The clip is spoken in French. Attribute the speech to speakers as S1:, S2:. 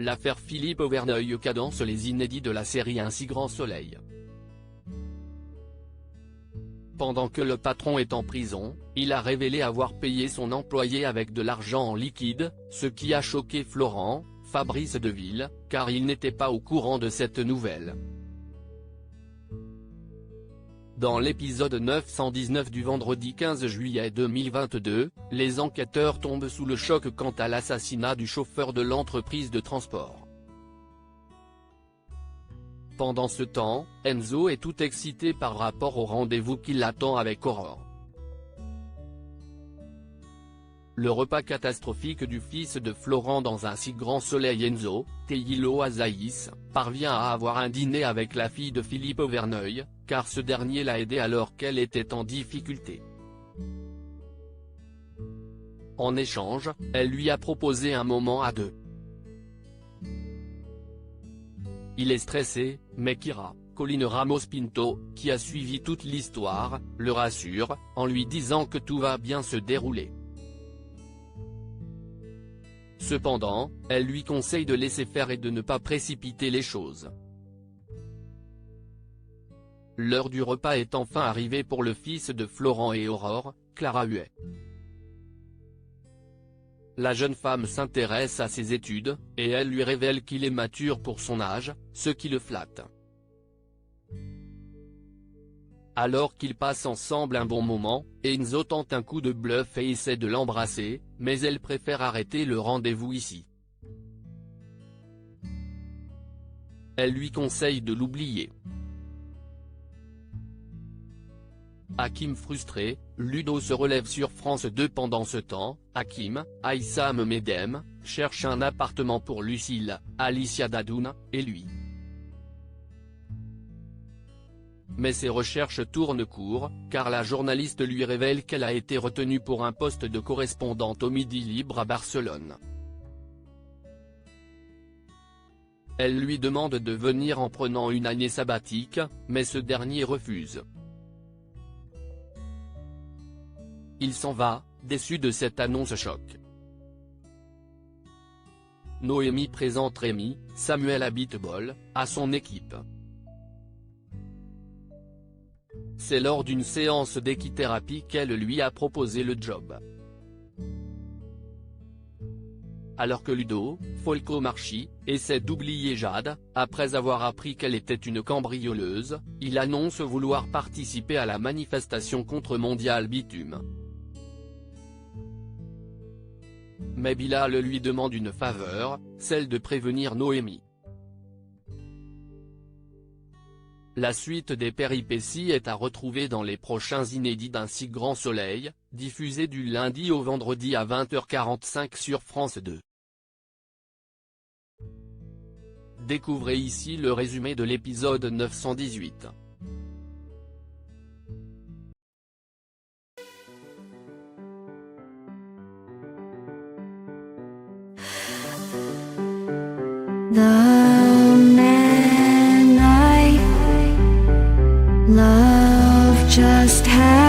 S1: L'affaire Philippe Auverneuil cadence les inédits de la série Un si grand soleil. Pendant que le patron est en prison, il a révélé avoir payé son employé avec de l'argent en liquide, ce qui a choqué Florent, Fabrice Deville, car il n'était pas au courant de cette nouvelle. Dans l'épisode 919 du vendredi 15 juillet 2022, les enquêteurs tombent sous le choc quant à l'assassinat du chauffeur de l'entreprise de transport. Pendant ce temps, Enzo est tout excité par rapport au rendez-vous qui l'attend avec Aurore. Le repas catastrophique du fils de Florent dans Un si grand soleil. Enzo, Teilo Azaïs, parvient à avoir un dîner avec la fille de Philippe Auverneuil, car ce dernier l'a aidé alors qu'elle était en difficulté. En échange, elle lui a proposé un moment à deux. Il est stressé, mais Kira, Colline Ramos-Pinto, qui a suivi toute l'histoire, le rassure, en lui disant que tout va bien se dérouler. Cependant, elle lui conseille de laisser faire et de ne pas précipiter les choses. L'heure du repas est enfin arrivée pour le fils de Florent et Aurore, Clara Huet. La jeune femme s'intéresse à ses études, et elle lui révèle qu'il est mature pour son âge, ce qui le flatte. Alors qu'ils passent ensemble un bon moment, Enzo tente un coup de bluff et essaie de l'embrasser, mais elle préfère arrêter le rendez-vous ici. Elle lui conseille de l'oublier. Hakim frustré, Ludo se relève sur France 2 pendant ce temps. Hakim, Aïssam Medem, cherche un appartement pour Lucille, Alicia Dadoun, et lui. Mais ses recherches tournent court, car la journaliste lui révèle qu'elle a été retenue pour un poste de correspondante au Midi Libre à Barcelone. Elle lui demande de venir en prenant une année sabbatique, mais ce dernier refuse. Il s'en va, déçu de cette annonce choc. Noémie présente Rémi, Samuel Abitbol, à son équipe. C'est lors d'une séance d'équithérapie qu'elle lui a proposé le job. Alors que Ludo, Folco Marchi, essaie d'oublier Jade, après avoir appris qu'elle était une cambrioleuse, il annonce vouloir participer à la manifestation contre Mondial Bitume. Mais Bilal lui demande une faveur, celle de prévenir Noémie. La suite des péripéties est à retrouver dans les prochains inédits d'Un si grand soleil, diffusés du lundi au vendredi à 20h45 sur France 2. Découvrez ici le résumé de l'épisode 918.
S2: The man I love just had